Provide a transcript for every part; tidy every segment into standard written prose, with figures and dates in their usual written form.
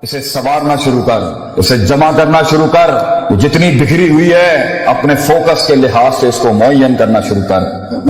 اسے संवारना शुरू कर, इसे जमा करना शुरू कर. जितनी बिखरी हुई है अपने फोकस के लिहाज से इसको मुअय्यन करना शुरू कर.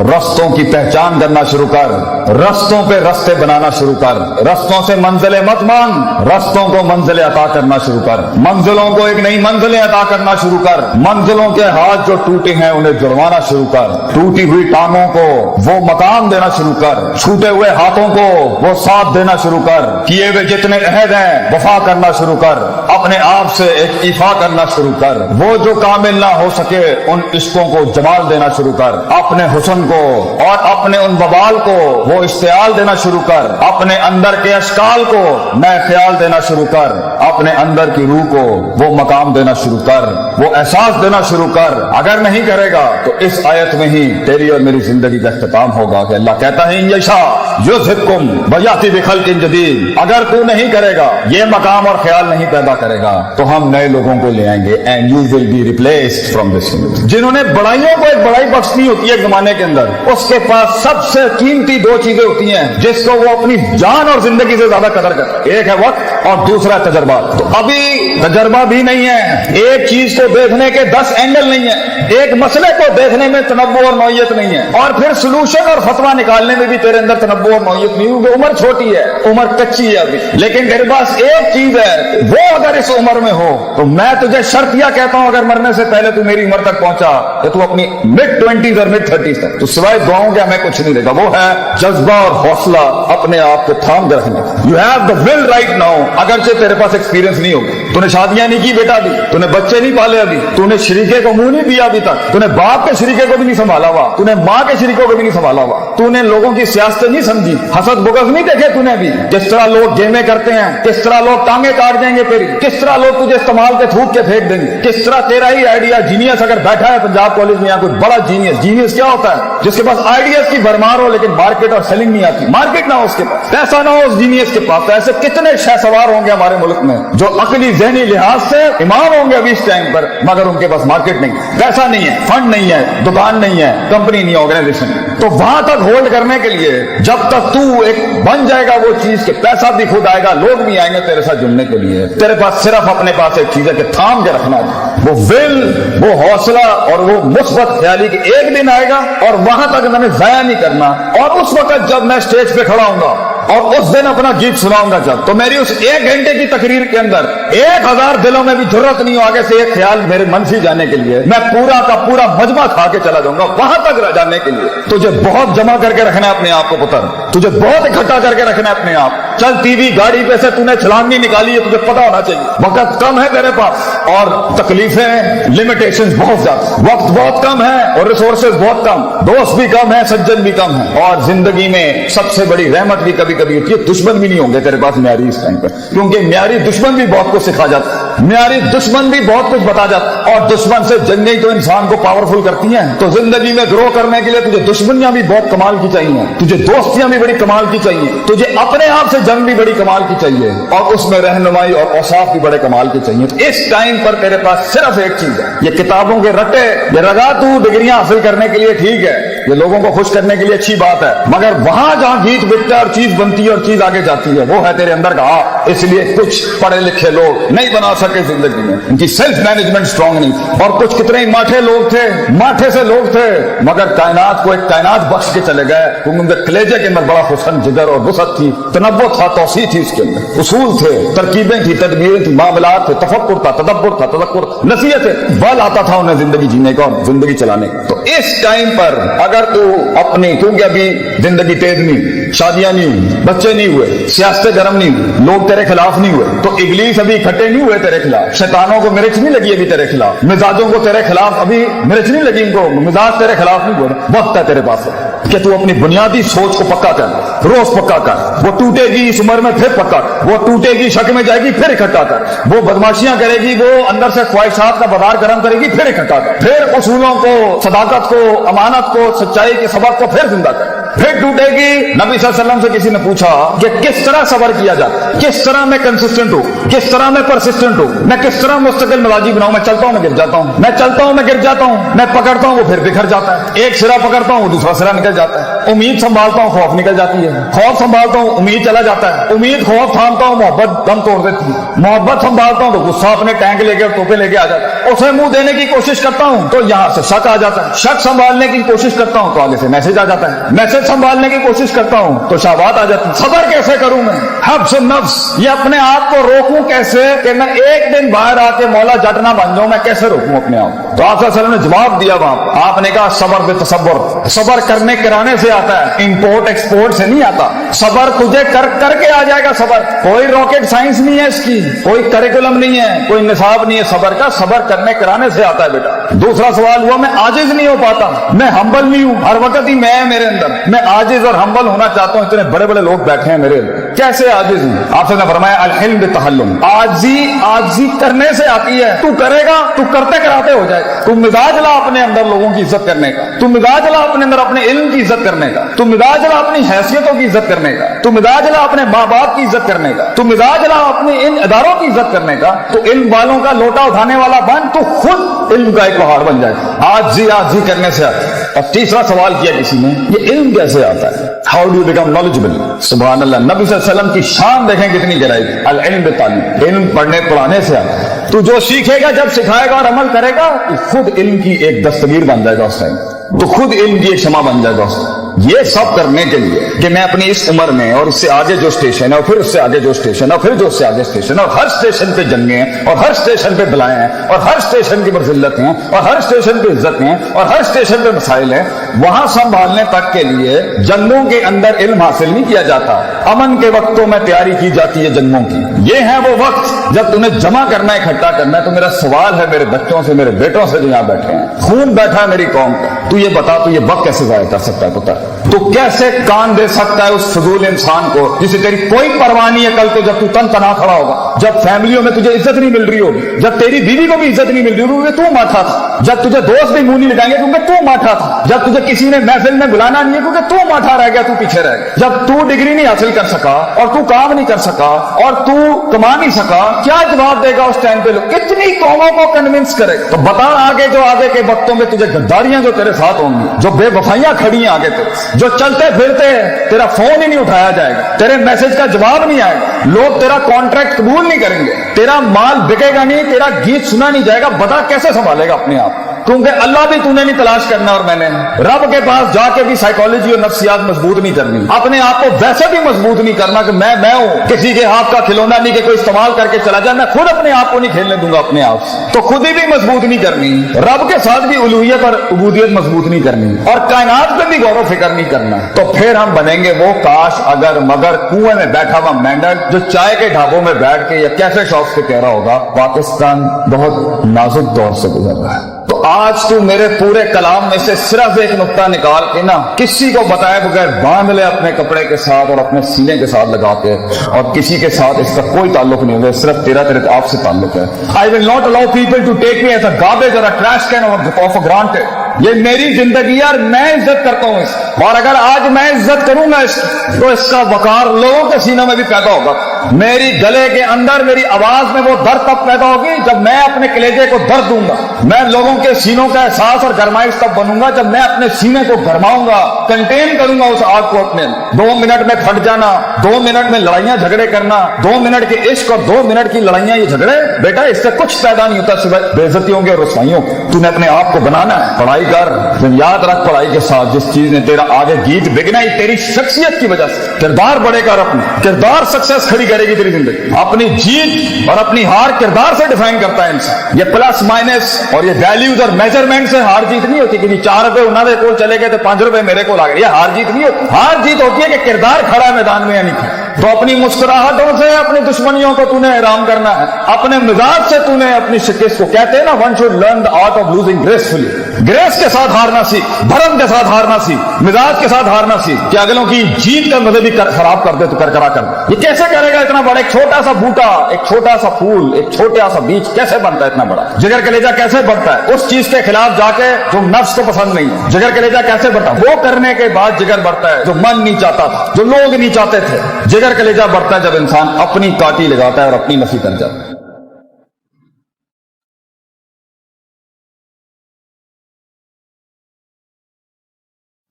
रस्तों की पहचान करना शुरू कर, रस्तों पे रस्ते बनाना शुरू कर. रस्तों से मंजिलें मत मांग, रस्तों को मंजिलें अता करना शुरू कर. मंजिलों को एक नई मंजिलें अता करना शुरू कर. मंजिलों के हाथ जो टूटे हैं उन्हें जुड़वाना शुरू कर. टूटी हुई टांगों को वो मकाम देना शुरू कर. छूटे हुए हाथों को वो साथ देना शुरू कर. किए हुए जितने अहद हैं वफा करना शुरू कर. अपने आप से एक इफा करना शुरू कर. वो जो कामिल ना हो सके उन इश्कों को जमाल देना शुरू कर. अपने हुस्न को और अपने उन बवाल को वो इश्तियाल देना शुरू कर. अपने अंदर के अशकाल को नए ख्याल देना शुरू कर. अपने अंदर की रूह को वो मकाम देना शुरू कर, वो एहसास देना शुरू कर. अगर नहीं करेगा तो इस आयत में ही तेरी और मेरी जिंदगी का इख्तिताम होगा कि अल्लाह कहता है यशा युज़हिबकुम व याति बिखल्किन जदीद. अगर तू नहीं करेगा, ये मकाम और ख्याल नहीं पैदा करेगा, तो हम नए लोगों को ले आएंगे and you will be replaced from this. जिन्होंने बड़ाइयों को एक बड़ाई बख्शनी होती है जमाने के अंदर, उसके पास सबसे कीमती दो चीजें होती हैं जिसको वो अपनी जान और जिंदगी से ज्यादा कदर करता है. एक है वक्त और दूसरा तजर्बा. तो अभी तजर्बा भी नहीं है, एक चीज को देखने के 10 एंगल नहीं है, एक मसले को देखने में तनव्वुर और नौयत नहीं है, और फिर सोल्यूशन और फतवा निकालने में भी तेरे अंदर तनव्वुर और नौयत नहीं होगी. उम्र छोटी है, उम्र कच्ची है अभी, लेकिन तेरे पास एक चीज है, वो अगर इस उम्र में हो तो मैं तुझे शर्तिया कहता हूं, अगर मरने से पहले तू मेरी उम्र तक पहुंचा तो तू अपनी मिड 20s और मिड 30s तक तो सिवाय दुआओं के हमें कुछ नहीं देगा. वो है जज्बा और हौसला अपने आप को थाम के रखने. You have the will write now. अगरचे तेरे पास एक्सपीरियंस नहीं होगा, तूने शादियां नहीं की बेटा अभी, तूने बच्चे नहीं पाले अभी, तूने शरीके को मुंह नहीं दिया अभी तक, तूने बाप के शरीके को भी नहीं संभाला हुआ, तूने माँ के शरीकों को भी नहीं संभाला हुआ, तूने लोगों की सियासत नहीं समझी, हसद बुगज नहीं देखे तूने अभी. किस तरह लोग गेमे करते हैं, किस तरह लोग टांगे काट देंगे तेरी, किस तरह लोग तुझे इस्तेमाल के थूक के फेंक देंगे, किस तरह तेरा ही आइडिया जीनियस अगर बैठा है पंजाब कॉलेज में, यहाँ कोई बड़ा जीनियस. जीनियस क्या होता है? जिसके पास आइडियाज की भरमार हो लेकिन मार्केट और सेलिंग नहीं आती, मार्केट ना हो उसके पास, पैसा ना हो उस जीनियस के पास. तो ऐसे कितने शहसवार होंगे हमारे मुल्क में जो अकली ज़हनी लिहाज से इमाम होंगे अभी इस टाइम पर, मगर उनके पास मार्केट नहीं, पैसा नहीं है, फंड नहीं है, दुकान नहीं है, कंपनी नहीं, ऑर्गेनाइजेशन. तो वहां तक होल्ड करने के लिए जब तक तू एक बन जाएगा वो चीज के पैसा भी खुद आएगा, लोग भी आएंगे तेरे साथ जुड़ने के लिए. तेरे पास सिर्फ अपने पास एक चीज है कि थाम के रखना है, वो विल, वो हौसला और वो मुस्बत ख्याली कि एक दिन आएगा और वहां तक मैंने जाया नहीं करना. और उस वक्त जब मैं स्टेज पे खड़ा हूंगा और उस दिन अपना गीत सुनाऊंगा जब, तो मेरी उस 1 घंटे की तकरीर के अंदर 1000 दिलों में भी जरूरत नहीं हो आगे से एक ख्याल मेरे मन से जाने के लिए. मैं पूरा का पूरा मजमा खा के चला जाऊंगा वहां तक जाने के लिए. तुझे बहुत जमा करके रखना है अपने आप को पुत्र, तुझे बहुत इकट्ठा करके रखना है अपने आप. चल टीवी गाड़ी पे से तूने छलांग नहीं निकाली है, तुझे पता होना चाहिए वक्त कम है तेरे पास और तकलीफें लिमिटेशंस बहुत ज्यादा, वक्त बहुत कम है और रिसोर्सेज बहुत कम, दोस्त भी कम है, सज्जन भी कम है. और जिंदगी में सबसे बड़ी रहमत भी कभी कभी होती है, दुश्मन भी नहीं होंगे तेरे पास म्यारी इस टाइम पर, क्योंकि म्यारी दुश्मन भी बहुत कुछ सिखा जाता है, म्यारी दुश्मन भी बहुत कुछ बता जाता है. और दुश्मन से जंगें तो इंसान को पावरफुल करती हैं. तो जिंदगी में ग्रो करने के लिए तुझे दुश्मनियां भी बहुत कमाल की चाहिए, तुझे दोस्तियां भी बड़ी कमाल की चाहिए, तुझे अपने आप से जंग भी बड़ी कमाल की चाहिए, और उसमें रहनुमाई और औसाफ भी बड़े कमाल की चाहिए. इस टाइम पर तेरे पास सिर्फ एक चीज है, ये किताबों के रट्टे, ये रगा तू डिग्रियां हासिल करने के लिए ठीक है, ये लोगों को खुश करने के लिए अच्छी बात है, मगर वहां जहां गीत बिकता है और चीज बनती है और चीज आगे जाती है वो है तेरे अंदर का. इसलिए कुछ पढ़े लिखे लोग नहीं बना सके जिंदगी में, उनकी सेल्फ मैनेजमेंट स्ट्रांग नहीं, और कुछ कितने ही माठे लोग थे, माठे से लोग थे, मगर कायनात को एक कायनात बख्श के चले गए, क्योंकि उनके कलेजे के अंदर बड़ा हुस्न, जिगर और वुसअत थी, तनव्वुर था, तौसीह थी, उसके अंदर उसूल थे, तरकीबें थी, तदबीरें थी, मामलात थे, तफक्कुर था, तदब्बुर था, तदक्कुर, नसीहत है, बल आता था उन्हें जिंदगी जीने का और जिंदगी चलाने का. तो इस टाइम पर अगर तू अपनी, क्योंकि अभी जिंदगी तेज नहीं, शादियां नहीं हुई, बच्चे नहीं हुए, सियासत गर्म नहीं हुई, लोग तेरे खिलाफ नहीं हुए, तो इबलीस अभी इकट्ठे नहीं हुए तेरे खिलाफ, शैतानों को मिर्च नहीं लगी अभी तेरे खिलाफ, मिजाजों को तेरे खिलाफ अभी मिर्च नहीं लगी, इनको मिजाज तेरे खिलाफ नहीं हुए. वक्त है तेरे पास कि तू अपनी बुनियादी सोच को पक्का कर, रोज पक्का कर. वो टूटेगी इस उम्र में फिर पक्का कर, वो टूटेगी, शक में जाएगी फिर इकट्ठा कर, वो बदमाशियां करेगी, वो अंदर से ख्वाहिशात का बाजार गर्म करेगी फिर इकट्ठा कर, फिर उसूलों को, सदाकत को, अमानत को, सच्चाई के सबक को फिर जिंदा कर. फिर टूटेगी। नबी सल्लल्लाहु अलैहि वसल्लम से किसी ने पूछा कि किस तरह सब्र किया जाता है, किस तरह मैं कंसिस्टेंट हूँ, किस तरह मैं परसिस्टेंट हूँ, मैं किस तरह मुस्तकिल मिजाजी बनाऊं। मैं चलता हूँ मैं गिर जाता हूँ, मैं चलता हूँ मैं गिर जाता हूँ, मैं पकड़ता हूँ वो फिर बिखर जाता है, एक सिरा पकड़ता हूँ दूसरा सिरा निकल जाता है, उम्मीद संभालता हूँ खौफ निकल जाती है, खौफ संभालता हूँ उम्मीद चला जाता है, उम्मीद खौफ थामता हूँ मोहब्बत दम तोड़ देती है, मोहब्बत संभालता हूँ तो गुस्सा अपने टैंक लेके और टोपे लेके आ जाता है, उसे मुंह देने की कोशिश करता हूँ तो यहाँ से शक आ जाता है, शक संभालने की कोशिश करता हूँ तो आगे से मैसेज आ जाता है, मैसेज संभालने की कोशिश करता हूँ तो शाबात आ जाती है। सबर कैसे करूं मैं, हब्स नफ्स, ये अपने आप को रोकूं कैसे कि मैं एक दिन बाहर आके मौला जट ना बन जाऊं, मैं कैसे रोकूं अपने आप को। तो आप सल्लल्लाहु अलैहि वसल्लम ने जवाब दिया वहां, आपने कहा सबर बे तसब्बुर, सबर करने कराने से आता है, इंपोर्ट एक्सपोर्ट से नहीं आता। सबर तुझे करके आ जाएगा। सबर कोई रॉकेट साइंस नहीं है, इसकी कोई करिकुलम नहीं है, कोई निसाब नहीं है सबर का, सबर करने कराने से आता है बेटा। दूसरा सवाल हुआ मैं आजिज नहीं हो पाता, मैं हम्बल नहीं हूं, हर वक्त ही मैं मेरे अंदर, मैं आजिज और हम्बल होना चाहता हूं, इतने बड़े बड़े लोग बैठे हैं मेरे, कैसे आजिज हूं। आपसे ने फरमाया अल हिल्म बितहल्लुम, आजी करने से आती है, तू करेगा तू करते कराते हो जाएगा। तू मिजाज ला अपने अंदर लोगों की इज्जत करने का, तू मिजाज ला अपने अंदर अपने इल्म की इज्जत करने का, तू मिजाज ला अपनी हैसियतों की इज्जत करने का, तू मिजाज ला अपने माँ बाप की इज्जत करने का, तू मिजाज ला अपने इन इदारों की इज्जत करने का, तो इल्म वालों का लोटा उठाने वाला बन, तो खुद इल्म का एक पहाड़ बन जाएगा। आजी करने से आता है। और तीसरा सवाल किया किसी ने, ये इल्म कैसे आता है, हाउ डू बिकम नॉलेजेबल। सुभान अल्लाह, नबी सल्लल्लाहु अलैहि वसल्लम की शान देखें कितनी गहराई। अल इल्म बितालीम, इल्म पढ़ने पढ़ाने से आता है। तू जो सीखेगा जब सिखाएगा और अमल करेगा तो खुद इल्म की एक दस्तगीर बन जाएगा उस टाइम, तो खुद इल्म की एक क्षमा बन जाएगा उस टाइम। ये सब करने के लिए कि मैं अपनी इस उम्र में और इससे आगे जो स्टेशन है और फिर उससे आगे जो स्टेशन है और फिर जो उससे आगे स्टेशन है, और हर स्टेशन पे जंगे हैं और हर स्टेशन पे बलाएं हैं और हर स्टेशन की मर्जिल्लत हैं और हर स्टेशन पे इज्जत हैं और हर स्टेशन पे मसाइल हैं, वहां संभालने तक के लिए जंगों के अंदर इल्म हासिल नहीं किया जाता। अमन के वक्तों में तैयारी की जाती है जंगों की। ये है वो वक्त जब तुम्हें जमा करना है, इकट्ठा करना है। तो मेरा सवाल है मेरे बच्चों से, मेरे बेटों से जो यहाँ बैठे हैं, खून बैठा है मेरी कौम का, तू ये बता तू ये वक्त कैसे जाया कर सकता है पुत्र, तू कैसे कान दे सकता है उस फजूल इंसान को जिसे तेरी कोई परवाह नहीं है। कल को जब तू तन तना खड़ा होगा, जब फैमिलियों में तुझे इज्जत नहीं मिल रही होगी, जब तेरी बीवी को भी इज्जत नहीं मिल रही होगी, तू माठा था, जब तुझे दोस्त भी मुंह नहीं लगाएंगे क्योंकि तू माठा था, जब तुझे किसी ने महफिल में बुलाना नहीं है क्योंकि तू माठा रह गया, तू पीछे रह गया, जब तू डिग्री नहीं हासिल कर सका और तू काम नहीं कर सका और तू कमा नहीं सका, क्या जवाब देगा उस टाइम पे लोग? कितनी कौमों को कन्विंस करे? तो बता आगे जो आगे के वक्तों में तुझे गद्दारियां जो तेरे साथ होंगी, जो बेवफाइयां खड़ी हैं आगे तेरे, जो चलते फिरते तेरा फोन ही नहीं उठाया जाएगा, तेरे मैसेज का जवाब नहीं आएगा, लोग तेरा कॉन्ट्रैक्ट कबूल नहीं करेंगे, तेरा माल बिकेगा नहीं, तेरा गीत सुना नहीं जाएगा। बता कैसे संभालेगा अपने आप? क्योंकि अल्लाह भी तूने नहीं तलाश करना और मैंने रब के पास जाके भी साइकोलॉजी और नफ्सियात मजबूत नहीं करनी, अपने आप को वैसे भी मजबूत नहीं करना कि मैं हूं, किसी के हाथ का खिलौना नहीं कि कोई इस्तेमाल करके चला जाए। मैं खुद अपने आप को नहीं खेलने दूंगा अपने आप से, तो खुद ही भी मजबूत नहीं करनी, रब के साथ भी उलूहियत और उबूदियत मजबूत नहीं करनी और कायनात पे भी गौर फिक्र नहीं करना। तो फिर हम बनेंगे वो काश अगर मगर कुएं में बैठा हुआ मेंढक जो चाय के ढाबों में बैठ के या कैफे शॉप से कह रहा होगा पाकिस्तान बहुत नाजुक दौर से गुजर रहा है। तो आज तू मेरे पूरे कलाम में से सिर्फ एक नुक्ता निकाल के ना किसी को बताए बगैर बांध ले अपने कपड़े के साथ और अपने सीने के साथ लगा के, और किसी के साथ इसका कोई ताल्लुक नहीं होगा, सिर्फ तेरे आपसे ताल्लुक है। I will not allow people to take me as a garbage और a trash can of granted. ये मेरी जिंदगी यार, मैं इज्जत करता हूं इसकी, और अगर आज मैं इज्जत करूंगा इसकी तो इसका वकार लोगों के सीनों में भी पैदा होगा। मेरी गले के अंदर मेरी आवाज में वो दर्द तब पैदा होगी जब मैं अपने कलेजे को दर्द दूंगा। मैं लोगों के सीनों का एहसास और गरमाइश तब बनूंगा जब मैं अपने सीने को गरमाऊंगा, कंटेन करूंगा उस आग को अपने। 2 मिनट में फट जाना, 2 मिनट में लड़ाइयां झगड़े करना, 2 मिनट के इश्क और 2 मिनट की लड़ाइयां, ये झगड़े बेटा इससे कुछ पैदा नहीं होता सिवाय बेइज्जतियों के और रुसवाइयों के। तूने अपने आप को बनाना है, पढ़ाई कर, याद रख पढ़ाई के साथ जिस चीज ने तेरा आगे गीत बिगना ही तेरी शख्सियत की वजह से। किरदार बड़े कर, अपने किरदार सक्सेस खड़ी करेगी तेरी जिंदगी। अपनी जीत और अपनी हार किरदार से डिफाइन करता है इंसान। ये प्लस माइनस और ये वैल्यूज और मेजरमेंट से हार जीत नहीं होती कि 4 रुपए उन्होंने को चले गए तो 5 रुपए मेरे को आ गए, ये हार जीत नहीं होती। हार जीत होती है कि किरदार खड़ा है मैदान में या नहीं खड़ा। तो अपनी मुस्कुराहटों से अपनी दुश्मनियों को तूने हैरान करना है, अपने मिजाज से तूने अपनी शिकस्त को, कहते हैं ना one should learn the art of losing gracefully, grace के साथ हारना सीख, भरम के साथ हारना सीख, मिजाज के साथ हारना सीख कि अगलों की जीत का मजे भी खराब कर दे तो करकरा कर दे। ये कैसे करेगा इतना बड़ा? एक छोटा सा बूटा, एक छोटा सा फूल, एक छोटा सा बीज कैसे बनता है इतना बड़ा? जिगर कलेजा कैसे बनता है? उस चीज के खिलाफ जाके जो नफ्स को पसंद नहीं है। जिगर कलेजा कैसे बढ़ता है? वो करने के बाद जिगर बढ़ता है जो मन नहीं चाहता था, जो लोग नहीं चाहते थे। जिगर कलेजा बढ़ता है जब इंसान अपनी काटी लगाता है और अपनी नफी कर जाता है।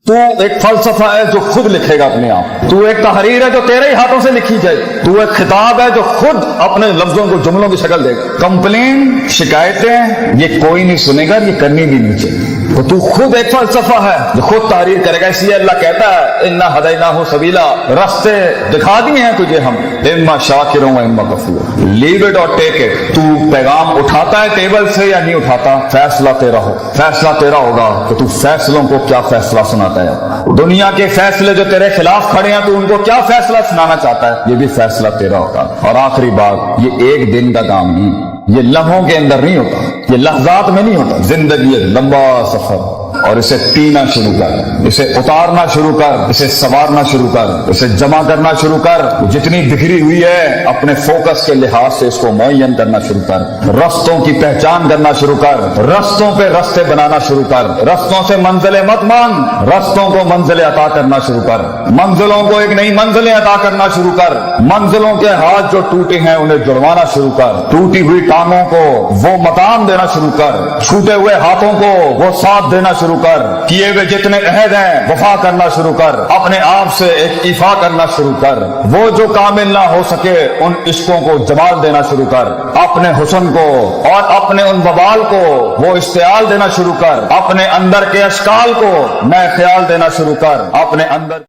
तू एक फलसफा है जो खुद लिखेगा अपने आप। तू एक तहरीर है जो तेरे ही हाथों से लिखी जाए। तू एक खिताब है जो खुद अपने लफ्जों को, जुमलों की शक्ल देगा। कंप्लेन, शिकायतें ये कोई नहीं सुनेगा, ये करनी भी नहीं चाहिए। तो तू खुद एक फलसफा है जो खुद तहरीर करेगा। इसलिए अल्लाह कहता है इन्ना हदैनाहु सबीला, रास्ते दिखा दिए हैं तुझे हम, इम्मा शाकिर व इम्मा कफूर, लीव इट और टेक इट। तू पैगाम उठाता है टेबल से या नहीं उठाता, फैसला तेरा हो। फैसला तेरा होगा तो तू फैसलों को क्या फैसला सुनाता है। दुनिया के फैसले जो तेरे खिलाफ खड़े हैं, तू उनको क्या फैसला सुनाना चाहता है, ये भी फैसला तेरा होगा। और आखिरी बात, ये एक दिन का काम नहीं, ये लम्हों के अंदर नहीं होता, ये लहजात में नहीं होता। जिंदगी एक लंबा सफर, और इसे पीना शुरू कर, इसे उतारना शुरू कर, इसे संवारना शुरू कर, इसे जमा करना शुरू कर। जितनी बिखरी हुई है अपने फोकस के लिहाज से इसको मुअय्यन करना शुरू कर। रस्तों की पहचान करना शुरू कर, रस्तों पे रस्ते बनाना शुरू कर। रस्तों से मंजिलें मत मांग, रस्तों को मंजिलें अता करना शुरू कर। मंजिलों को एक नई मंजिलें अता करना शुरू कर। मंजिलों के हाथ जो टूटे हैं उन्हें जुड़वाना शुरू कर। टूटी हुई टांगों को वो मकाम देना शुरू कर। छूटे हुए हाथों को वो साथ देना शुरू कर। किए हुए जितने अहद हैं वफा करना शुरू कर। अपने आप से एक इफा करना शुरू कर। वो जो कामिल ना हो सके उन इश्कों को जमाल देना शुरू कर। अपने हुस्न को और अपने उन बवाल को वो इस्तेआल देना शुरू कर। अपने अंदर के अशकाल को नए ख्याल देना शुरू कर। अपने अंदर